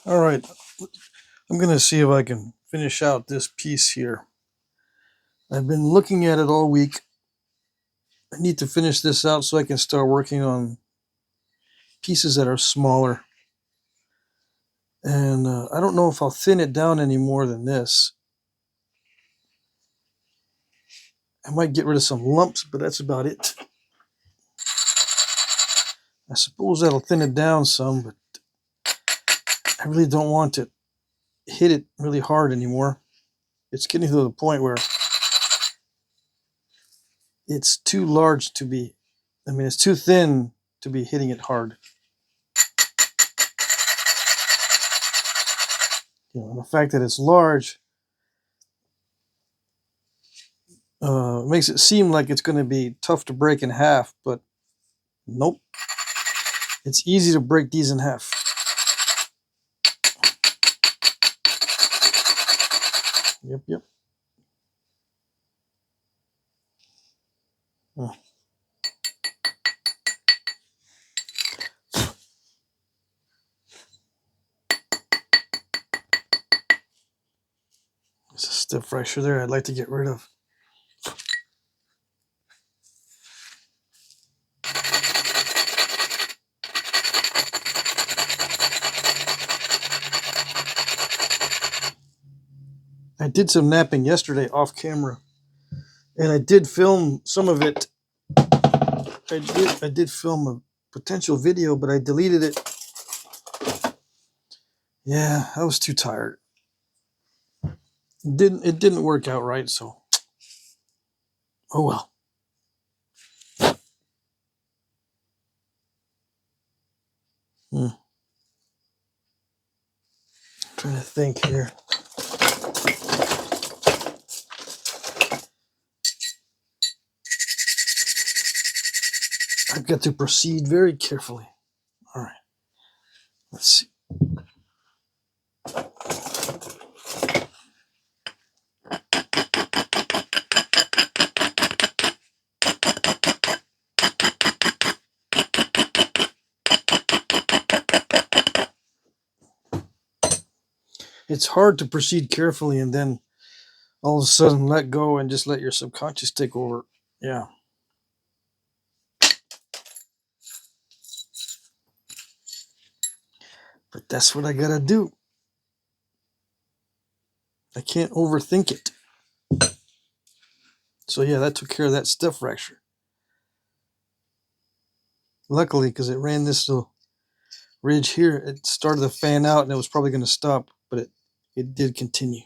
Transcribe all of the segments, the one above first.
All right, I'm going to see if I can finish out this piece here. I've been looking at it all week. I need to finish this out so I can start working on pieces that are smaller. And I don't know if I'll thin it down any more than this. I might get rid of some lumps, but that's about it. I suppose that'll thin it down some, but I really don't want to hit it really hard anymore. It's getting to the point where it's too large to be, it's too thin to be hitting it hard. And the fact that it's large makes it seem like it's going to be tough to break in half, but nope. It's easy to break these in half. Yep. Oh. There's a stiff fracture there I'd like to get rid of. I did some knapping yesterday off camera, and I did film some of it. I did film a potential video, but I deleted it. Yeah, I was too tired. It didn't work out right, so oh well. Trying to think here. I've got to proceed very carefully. All right, let's see. It's hard to proceed carefully and then all of a sudden let go and just let your subconscious take over. Yeah. But that's what I gotta do. I can't overthink it. So yeah, that took care of that stiff fracture. Luckily, because it ran this little ridge here, it started to fan out and it was probably going to stop, but it did continue.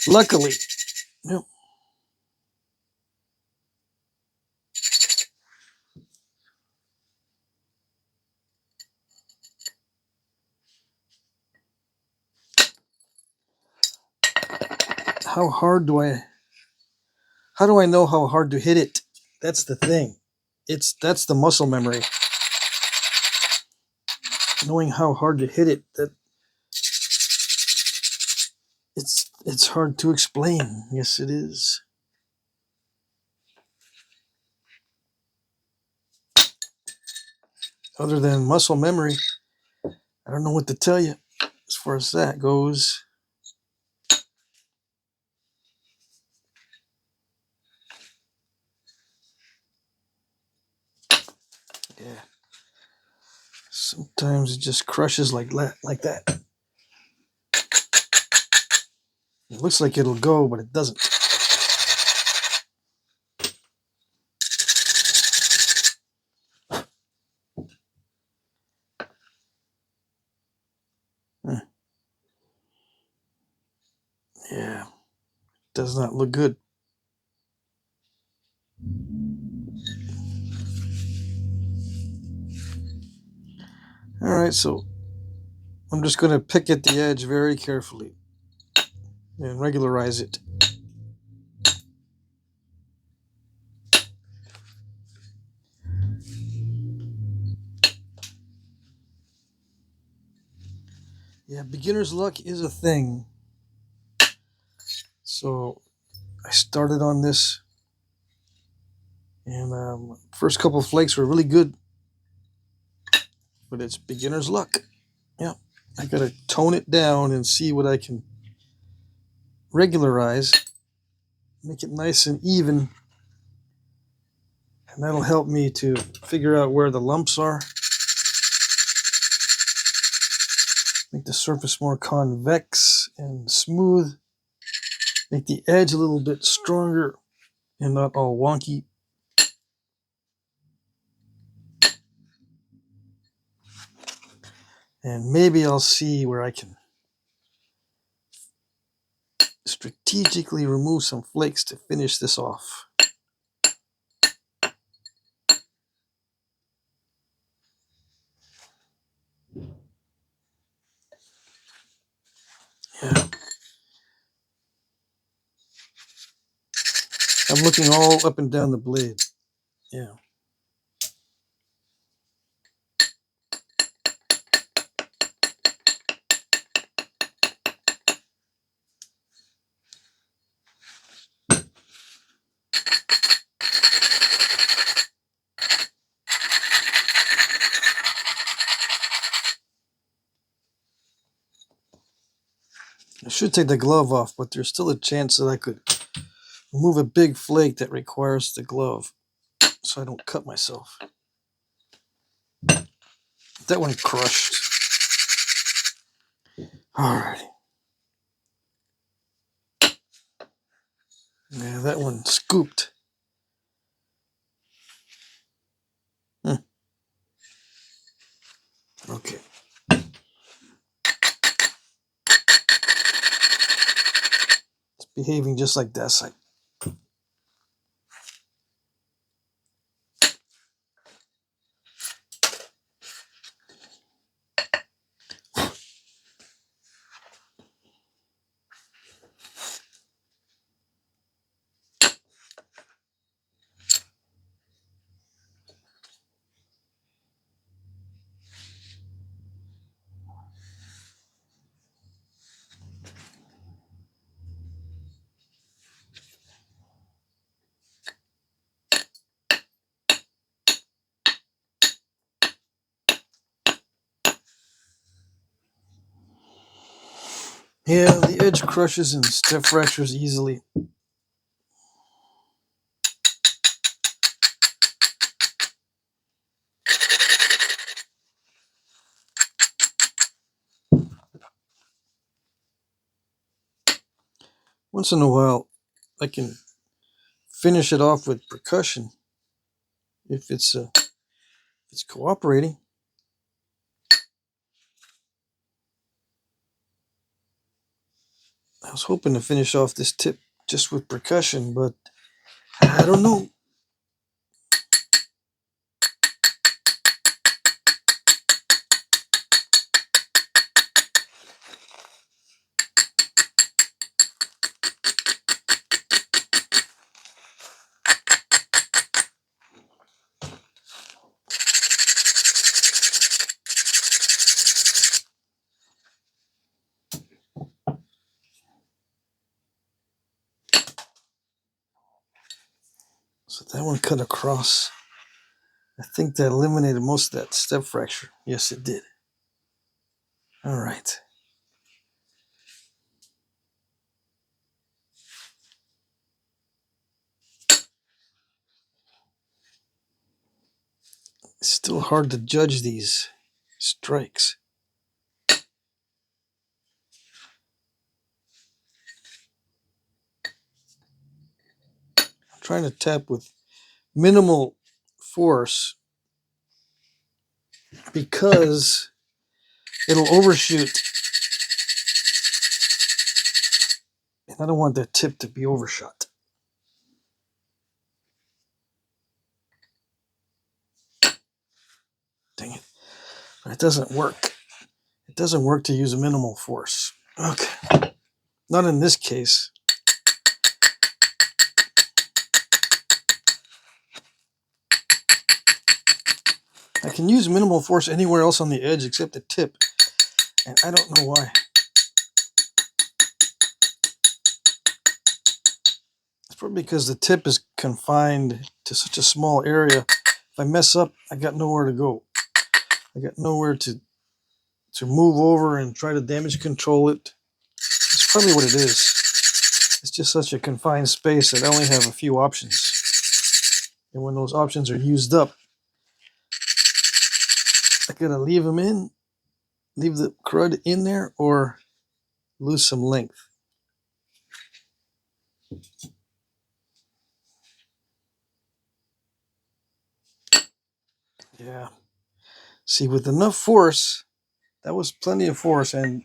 Luckily. Yep. How do I know how hard to hit it? That's the thing. That's the muscle memory. Knowing how hard to hit it, it's hard to explain. Yes, it is. Other than muscle memory, I don't know what to tell you as far as that goes. Yeah. Sometimes it just crushes like that. It looks like it'll go, but it doesn't. Yeah, does not look good. All right, so I'm just going to pick at the edge very carefully and regularize it. Yeah, beginner's luck is a thing. So I started on this, and first couple of flakes were really good, but it's beginner's luck. Yeah. I gotta tone it down and see what I can regularize, make it nice and even, and that'll help me to figure out where the lumps are, make the surface more convex and smooth, make the edge a little bit stronger and not all wonky. And maybe I'll see where I can strategically remove some flakes to finish this off. Yeah. I'm looking all up and down the blade. Yeah. I should take the glove off, but there's still a chance that I could remove a big flake that requires the glove so I don't cut myself. That one crushed. Alrighty. Yeah, that one scooped. Okay. It's behaving just like Dacite. Yeah, the edge crushes and step fractures easily. Once in a while, I can finish it off with percussion if it's cooperating. I was hoping to finish off this tip just with percussion, but I don't know. So that one cut across. I think that eliminated most of that step fracture. Yes, it did. All right. It's still hard to judge these strikes. I'm trying to tap with minimal force because it'll overshoot. And I don't want that tip to be overshot. Dang it. But it doesn't work. It doesn't work to use a minimal force. Okay. Not in this case. I can use minimal force anywhere else on the edge except the tip. And I don't know why. It's probably because the tip is confined to such a small area. If I mess up, I got nowhere to go. I got nowhere to to move over and try to damage control it. That's probably what it is. It's just such a confined space that I only have a few options. And when those options are used up, I gotta leave them in, leave the crud in there, or lose some length. Yeah. See, with enough force, that was plenty of force, and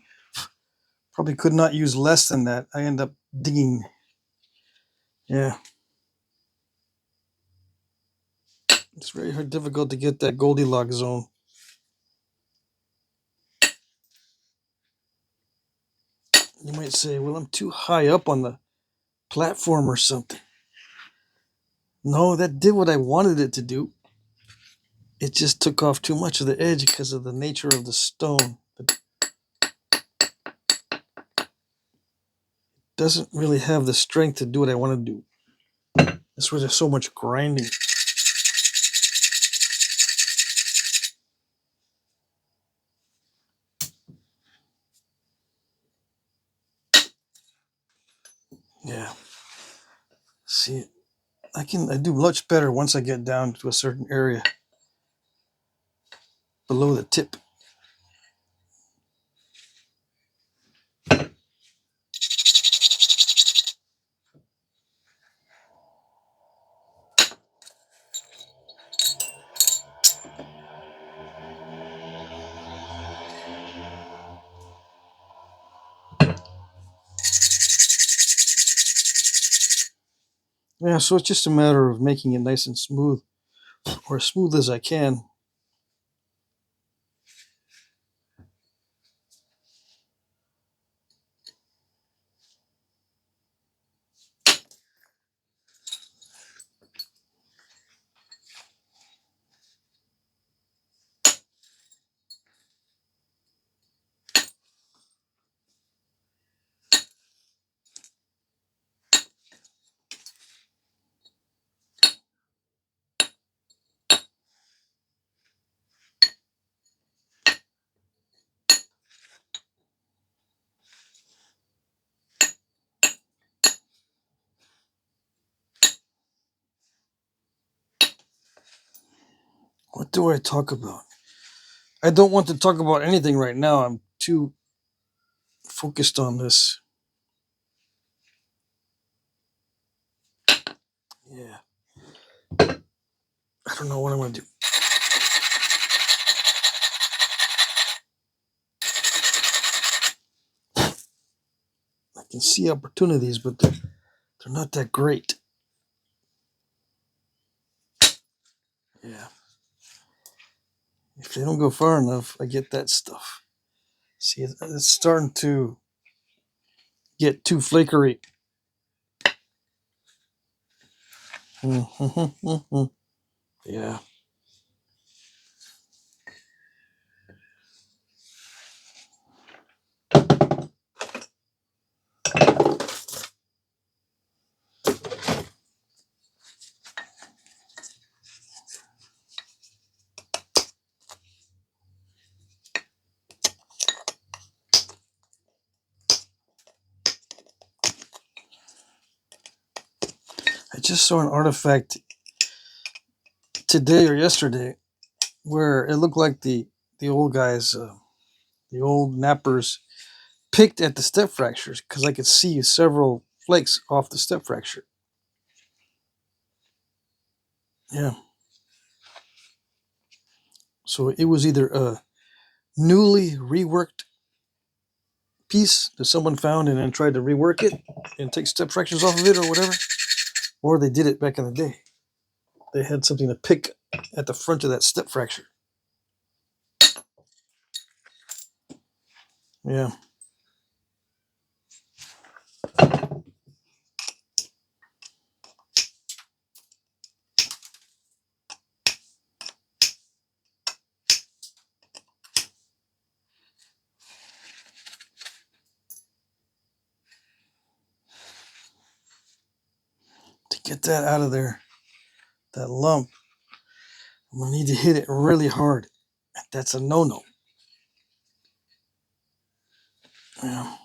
probably could not use less than that. I end up digging. Yeah. It's very difficult to get that Goldilocks zone. You might say, well, I'm too high up on the platform or something. No, that did what I wanted it to do. It just took off too much of the edge because of the nature of the stone. It doesn't really have the strength to do what I want to do. That's where there's so much grinding. Yeah. See, I do much better once I get down to a certain area below the tip. Yeah, so it's just a matter of making it nice and smooth, or as smooth as I can. What do I talk about? I don't want to talk about anything right now. I'm too focused on this. Yeah. I don't know what I'm going to do. I can see opportunities, but they're not that great. Yeah. If they don't go far enough, I get that stuff. See, it's starting to get too flakery. Yeah. I just saw an artifact today or yesterday where it looked like the old guys, the old nappers, picked at the step fractures because I could see several flakes off the step fracture. Yeah. So it was either a newly reworked piece that someone found and then tried to rework it and take step fractures off of it or whatever, or they did it back in the day. They had something to pick at the front of that step fracture. Yeah. To get that out of there, that lump, I'm going to need to hit it really hard. That's a no-no. Yeah.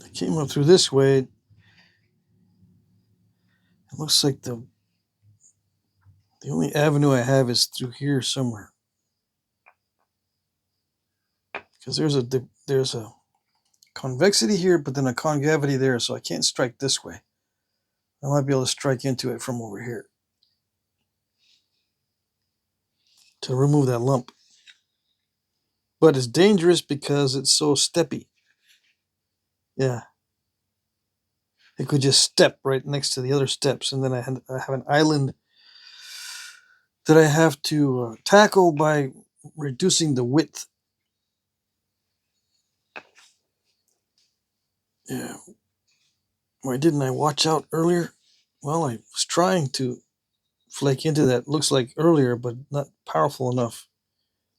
I came up through this way. It looks like the only avenue I have is through here somewhere. Because there's a convexity here, but then a concavity there, so I can't strike this way. I might be able to strike into it from over here to remove that lump. But it's dangerous because it's so steppy. Yeah. It could just step right next to the other steps, and then I have an island that I have to tackle by reducing the width. Yeah. Why didn't I watch out earlier? Well, I was trying to flake into that, looks like earlier, but not powerful enough.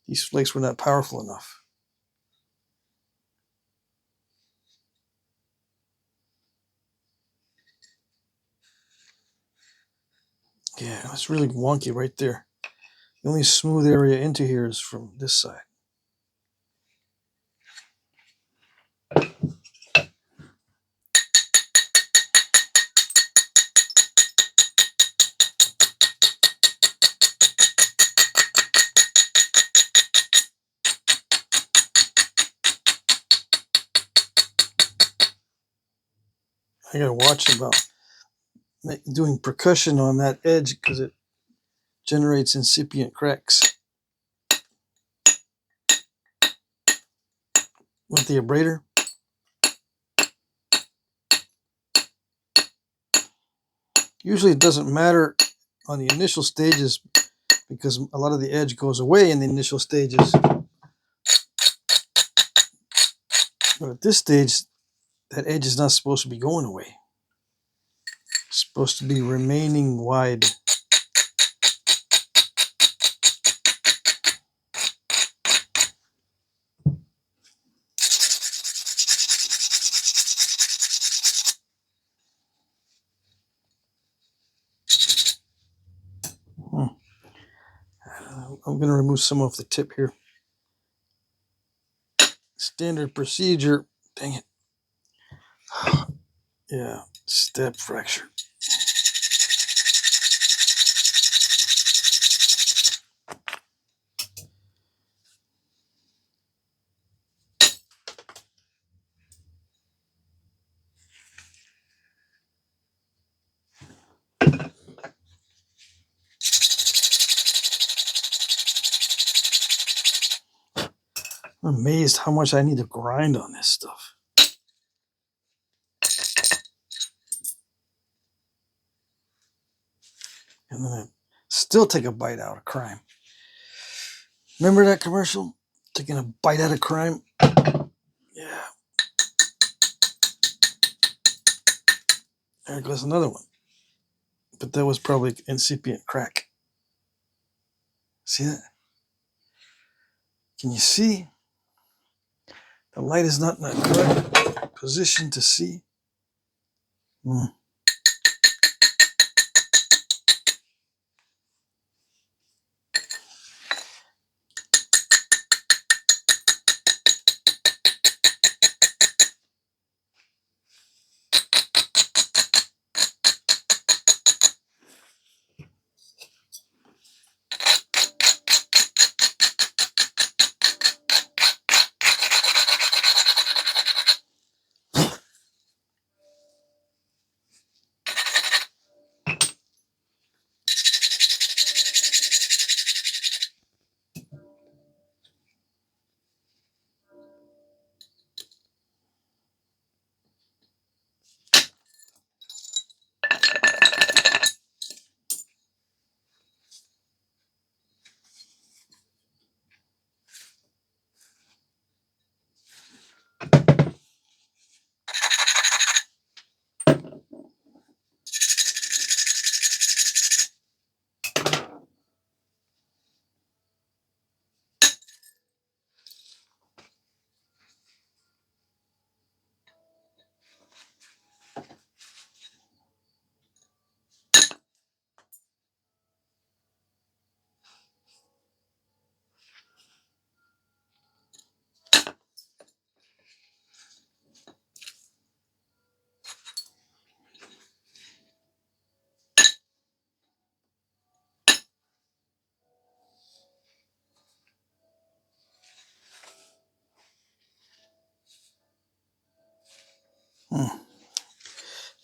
These flakes were not powerful enough. Yeah, it's really wonky right there. The only smooth area into here is from this side. I gotta watch about doing percussion on that edge because it generates incipient cracks. With the Abrader, usually it doesn't matter on the initial stages because a lot of the edge goes away in the initial stages. But at this stage, that edge is not supposed to be going away. It's supposed to be remaining wide. I'm going to remove some off the tip here. Standard procedure. Dang it. Yeah, step fracture. I'm amazed how much I need to grind on this stuff. And then I still take a bite out of crime. Remember that commercial? Taking a bite out of crime? Yeah. There goes another one. But that was probably incipient crack. See that? Can you see? The light is not in the correct position to see.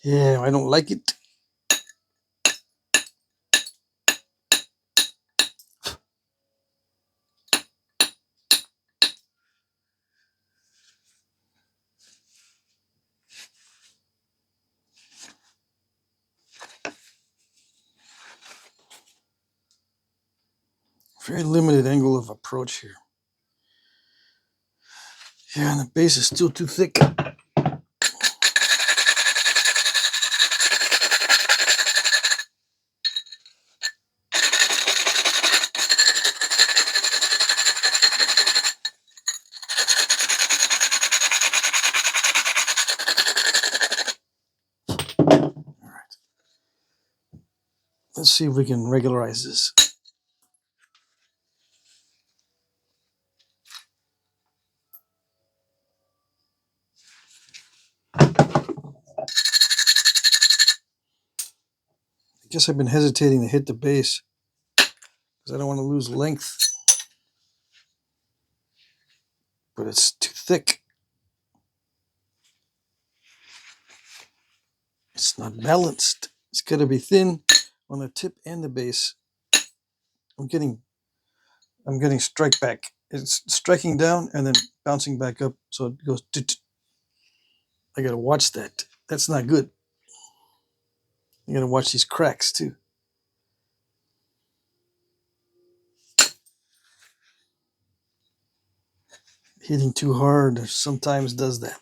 Yeah, I don't like it. Very limited angle of approach here. Yeah, and the base is still too thick. Let's see if we can regularize this. I guess I've been hesitating to hit the base because I don't want to lose length, but it's too thick. It's not balanced. It's got to be thin on the tip and the base. I'm getting strike back. It's striking down and then bouncing back up, so it goes. I gotta watch that. That's not good. You gotta watch these cracks too. Hitting too hard sometimes does that.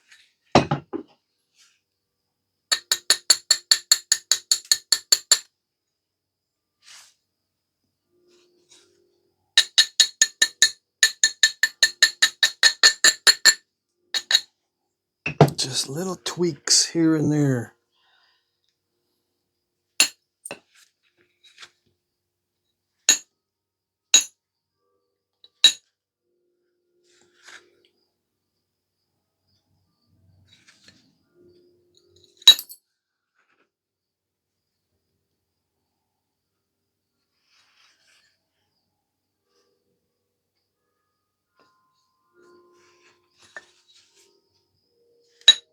Just little tweaks here and there.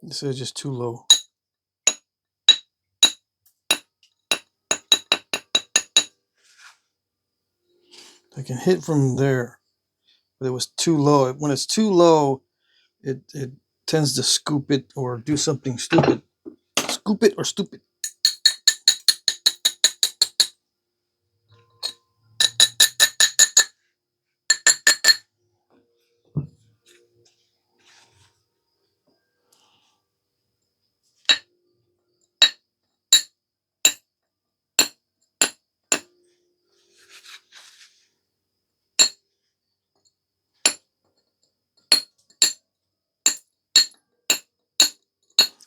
This is just too low. I can hit from there, but it was too low. When it's too low, it tends to scoop it or do something stupid. Scoop it or stupid.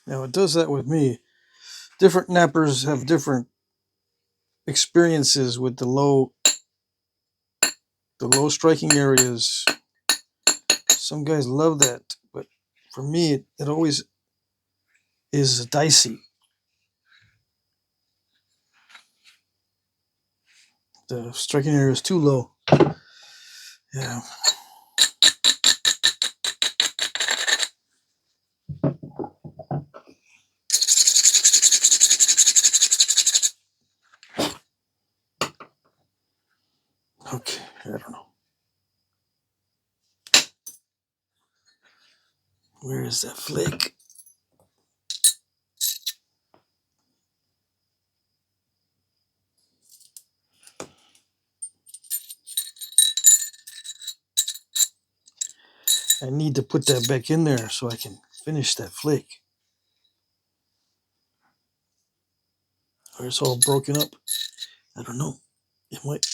Now it does that with me. Different nappers have different experiences with the low striking areas. Some guys love that, but for me, it always is dicey. The striking area is too low. Yeah. Okay, I don't know. Where is that flake? I need to put that back in there so I can finish that flake. Or it's all broken up. I don't know. It might.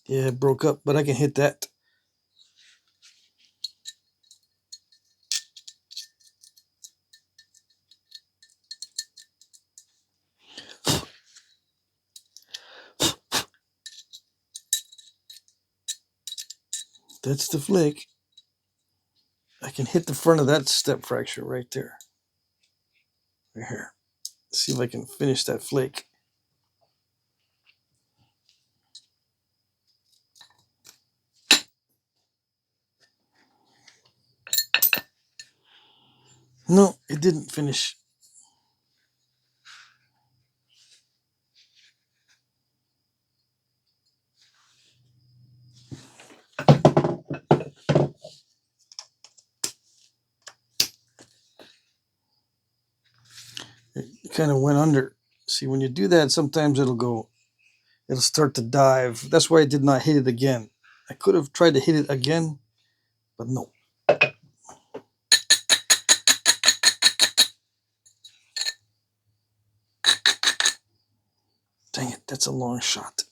Yeah, it broke up, but I can hit that. That's the flake. I can hit the front of that step fracture right there. Right here. See if I can finish that flake. it didn't finish. It kind of went under. See, when you do that, sometimes it'll start to dive. That's why I did not hit it again. I could have tried to hit it again, but no. Dang it, that's a long shot.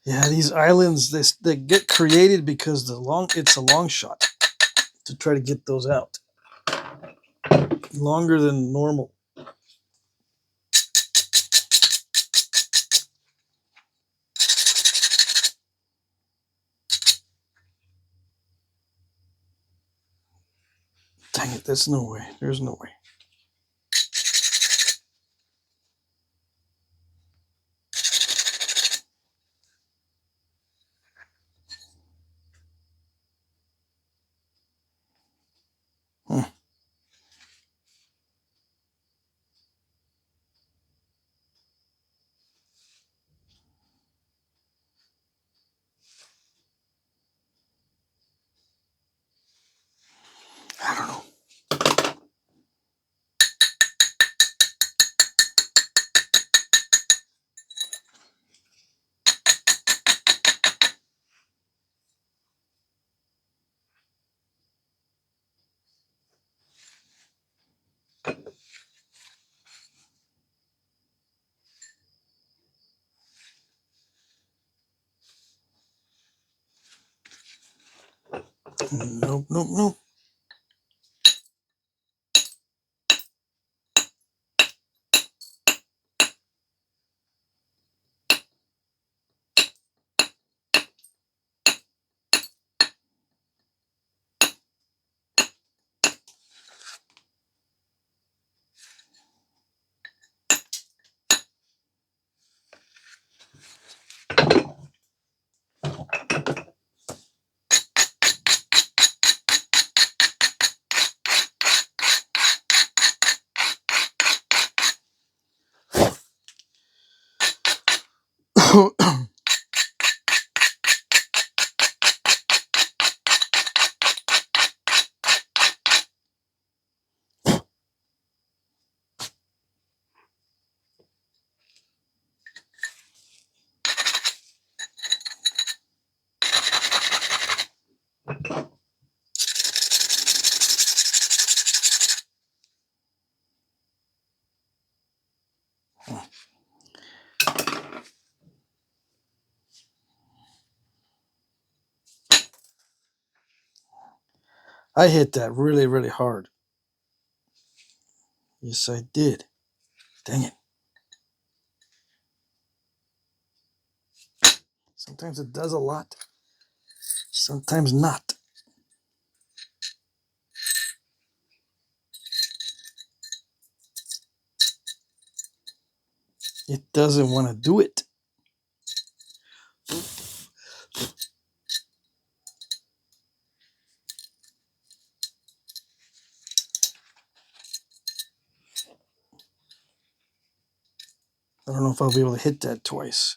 Yeah, these islands, they get created because it's a long shot to try to get those out. Longer than normal. Dang it, there's no way. There's no way. I don't know. Nope, nope, nope. I hit that really, really hard. Yes, I did. Dang it. Sometimes it does a lot. Sometimes not. It doesn't want to do it. I don't know if I'll be able to hit that twice.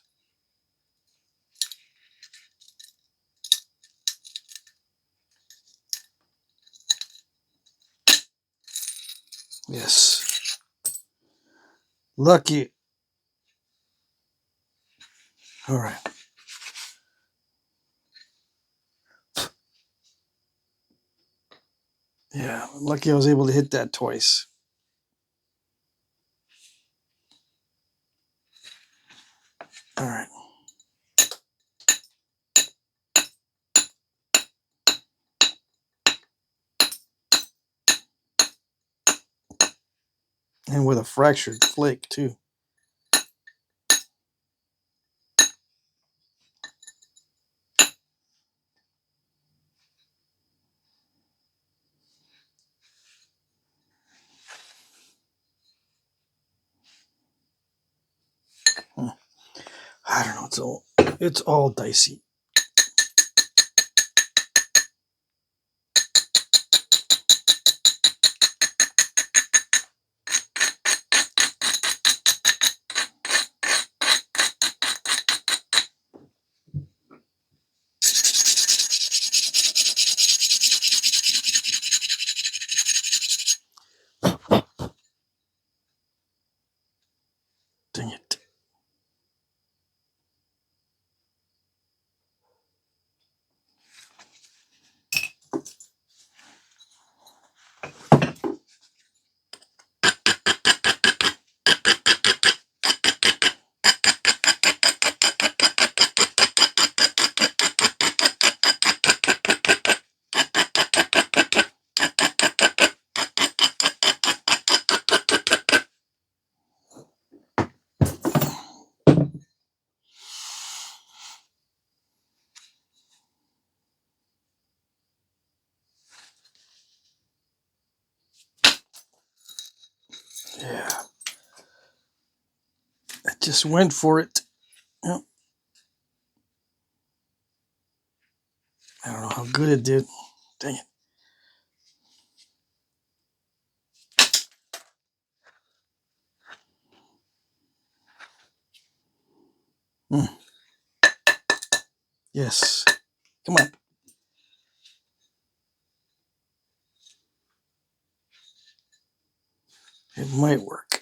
Yes. Lucky. All right. Yeah, lucky I was able to hit that twice. All right. And with a fractured flake, too. I don't know. It's all dicey. Just went for it. Yep. I don't know how good it did. Dang it. Yes. Come on. It might work.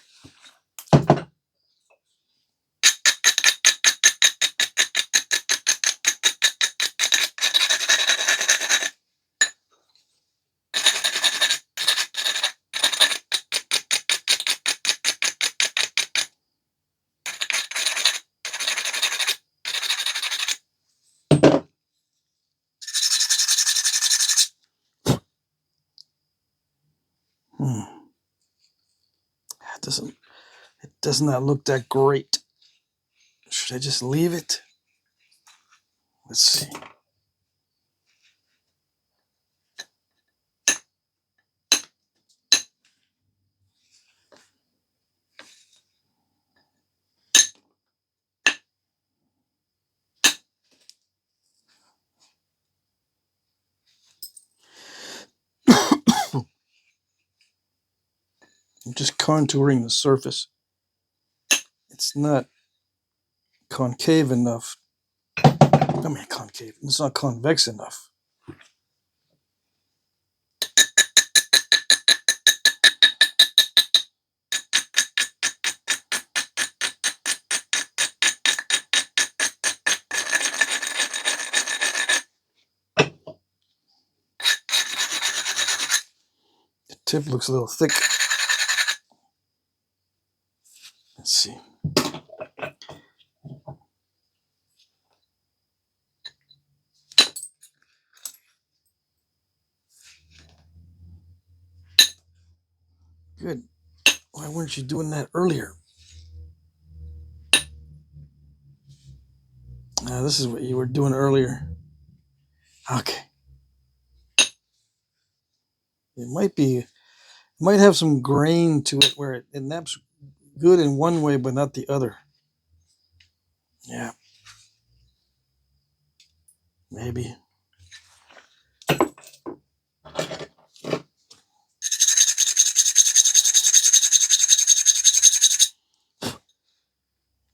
It does not look that great. Should I just leave it? Let's see. I'm just contouring the surface. It's not concave enough. I mean, concave. It's not convex enough. The tip looks a little thick. Let's see. Good. Why weren't you doing that earlier? This is what you were doing earlier. Okay. It might have some grain to it where it naps good in one way but not the other. Yeah. Maybe.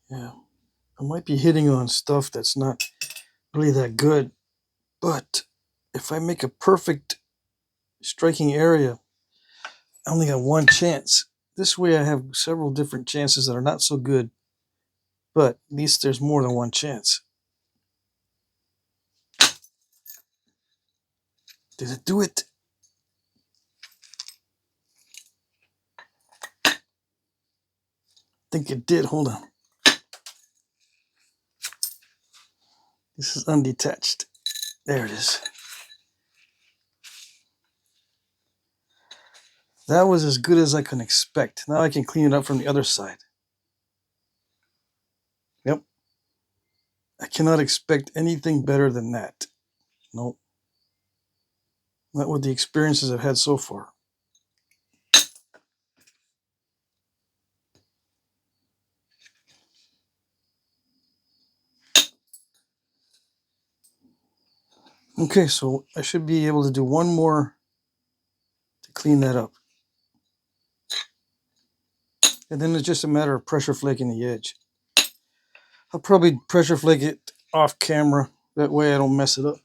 Yeah. I might be hitting on stuff that's not really that good, but if I make a perfect striking area, I only got one chance. This way I have several different chances that are not so good, but at least there's more than one chance. Did it do it? I think it did. Hold on. This is undetached. There it is. That was as good as I can expect. Now I can clean it up from the other side. Yep. I cannot expect anything better than that. Nope. Not with the experiences I've had so far. Okay, so I should be able to do one more to clean that up. And then it's just a matter of pressure flaking the edge. I'll probably pressure flake it off camera. That way I don't mess it up.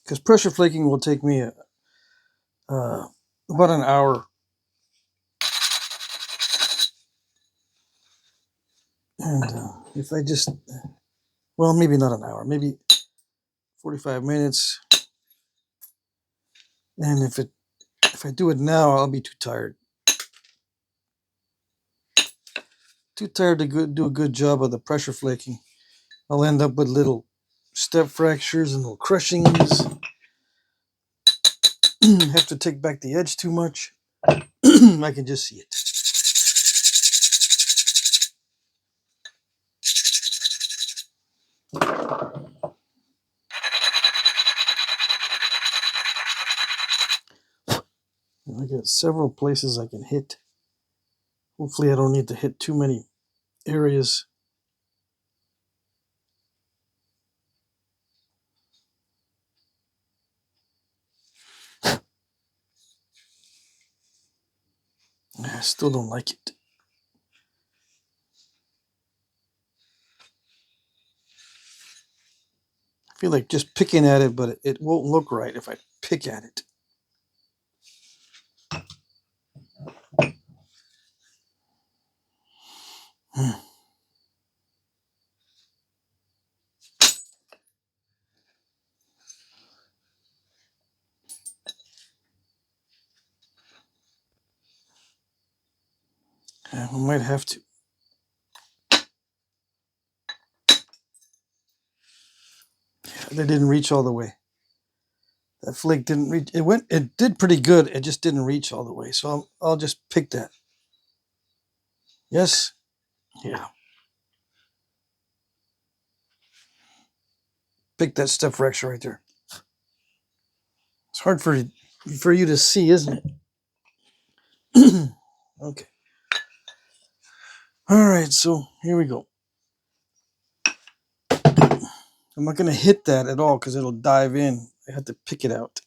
Because pressure flaking will take me about an hour. And if I just, well, maybe not an hour, maybe 45 minutes. And if I do it now, I'll be too tired. Too tired to do a good job of the pressure flaking. I'll end up with little step fractures and little crushings. Have to take back the edge too much. I can just see it. I got several places I can hit. Hopefully I don't need to hit too many areas. I still don't like it. I feel like just picking at it, but it won't look right if I pick at it. I might have to. They didn't reach all the way. That flake didn't reach. It did pretty good. It just didn't reach all the way. So I'll just pick that. Yes. Yeah. Pick that step fracture right there. It's hard for you to see, isn't it? Okay. All right. So here we go. I'm not going to hit that at all because it'll dive in. I have to pick it out.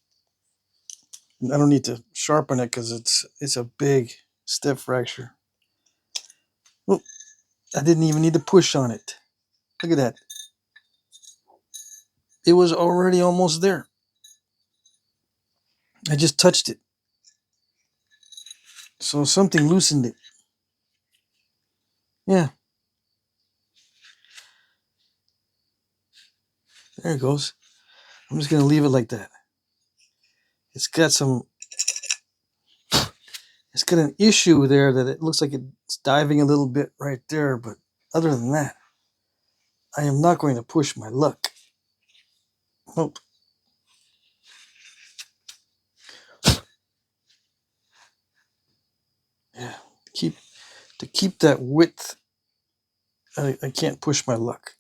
And I don't need to sharpen it because it's a big step fracture. Oh, I didn't even need to push on it. Look at that. It was already almost there. I just touched it. So something loosened it. Yeah. There it goes. I'm just going to leave it like that. It's got an issue there that it looks like it's diving a little bit right there. But other than that, I am not going to push my luck. Nope. Yeah. To keep that width, I can't push my luck.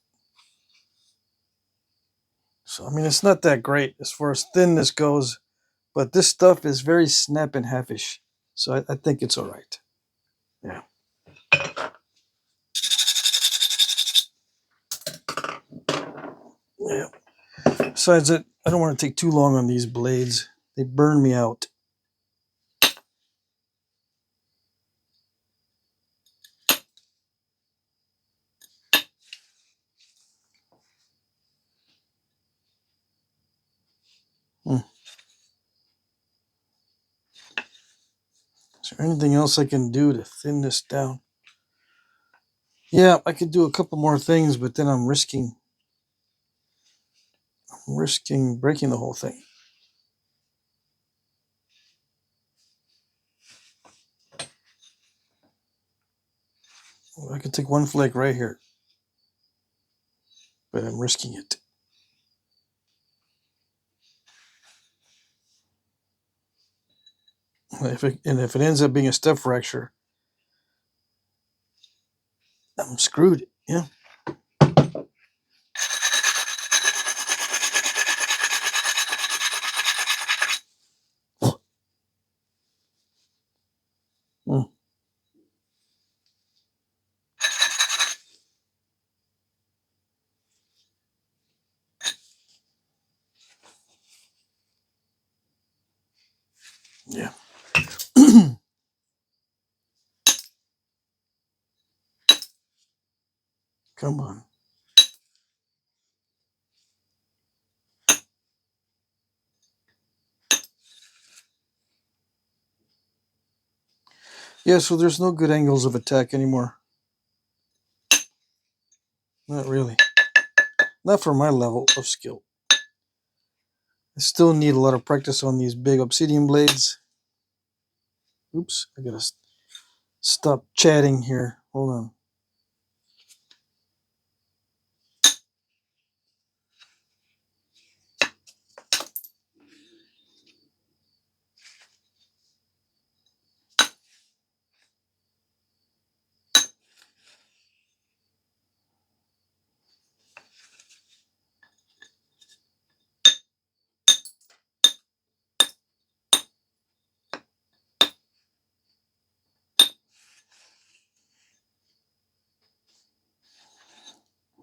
So, I mean, it's not that great as far as thinness goes, but this stuff is very snap and half-ish. So I think it's all right. Yeah. Yeah. Besides that, I don't want to take too long on these blades. They burn me out. Is there anything else I can do to thin this down? Yeah, I could do a couple more things, but then I'm risking breaking the whole thing. Well, I could take one flake right here, but I'm risking it. If it ends up being a step fracture, I'm screwed. Yeah. Mm. Yeah. Come on. Yeah, so there's no good angles of attack anymore. Not really. Not for my level of skill. I still need a lot of practice on these big obsidian blades. Oops, I gotta stop chatting here. Hold on.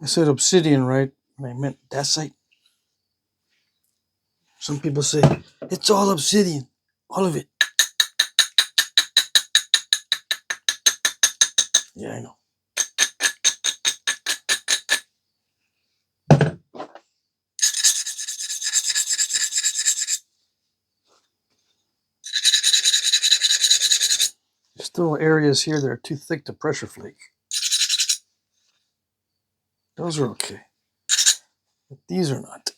said Obsidian, right? And I meant Dacite. Some people say, it's all Obsidian. All of it. Yeah, I know. There's still areas here that are too thick to pressure flake. Those are okay. But these are not.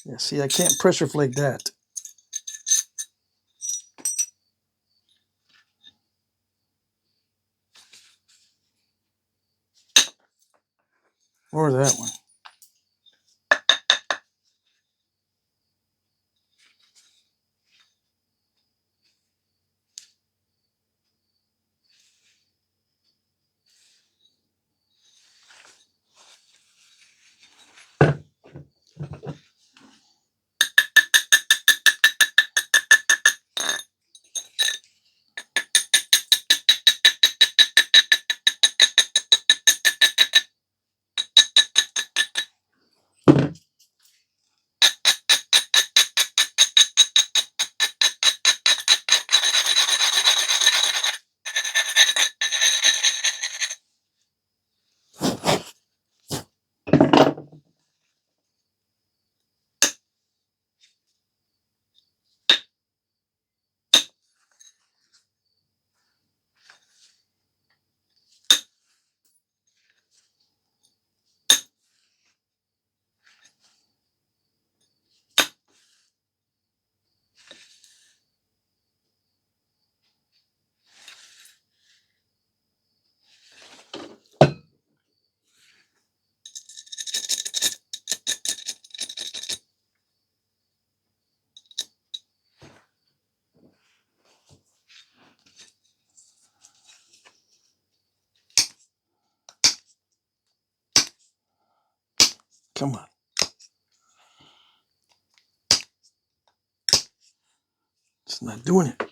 Yeah, see, I can't pressure flake that. Or that one. Come on. It's not doing it.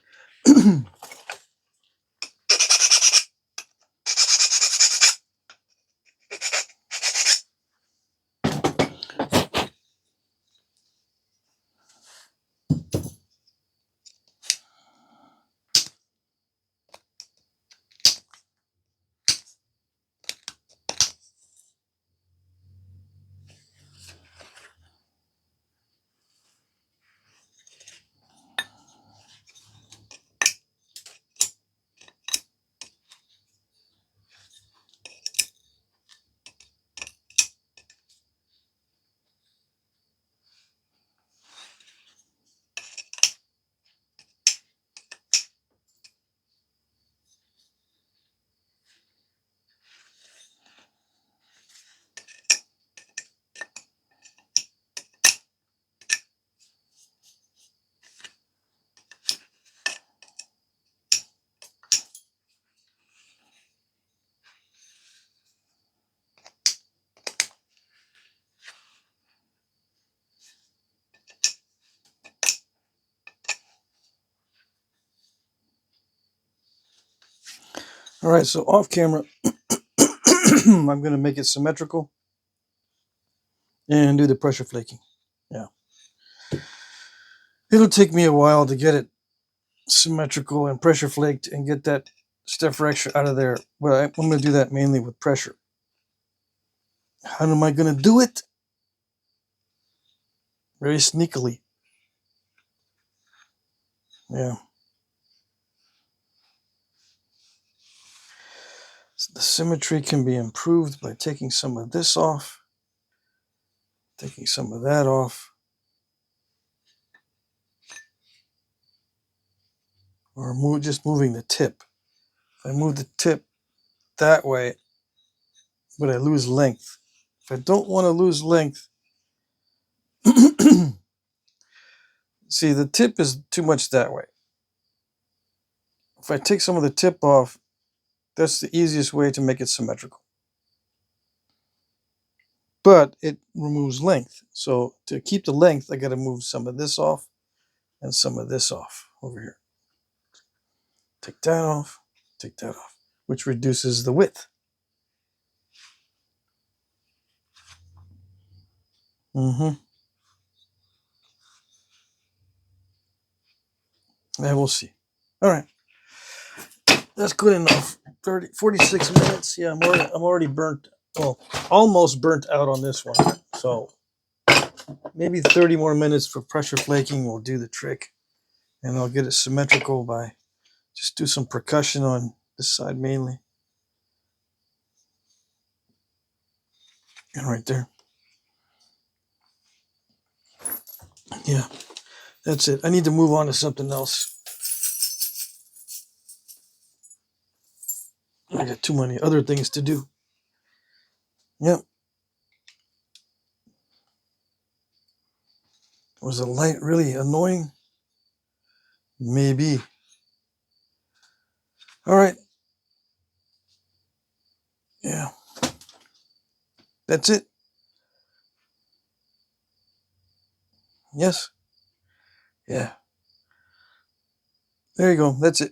All right, so off camera, I'm going to make it symmetrical and do the pressure flaking. Yeah. It'll take me a while to get it symmetrical and pressure flaked and get that step fracture out of there. But I'm going to do that mainly with pressure. How am I going to do it? Very sneakily. Yeah. The symmetry can be improved by taking some of this off, taking some of that off, or just moving the tip. If I move the tip that way, but I lose length. If I don't want to lose length, see, the tip is too much that way. If I take some of the tip off, that's the easiest way to make it symmetrical. But it removes length. So to keep the length, I got to move some of this off and some of this off over here. Take that off, which reduces the width. And we'll see. All right. That's good enough. 46 minutes. Yeah, I'm already burnt. Well, almost burnt out on this one. So maybe 30 more minutes for pressure flaking will do the trick. And I'll get it symmetrical by just do some percussion on this side mainly. And right there. Yeah, that's it. I need to move on to something else. I got too many other things to do. Yep. Was the light really annoying? Maybe. All right. Yeah. That's it. Yes. Yeah. There you go. That's it.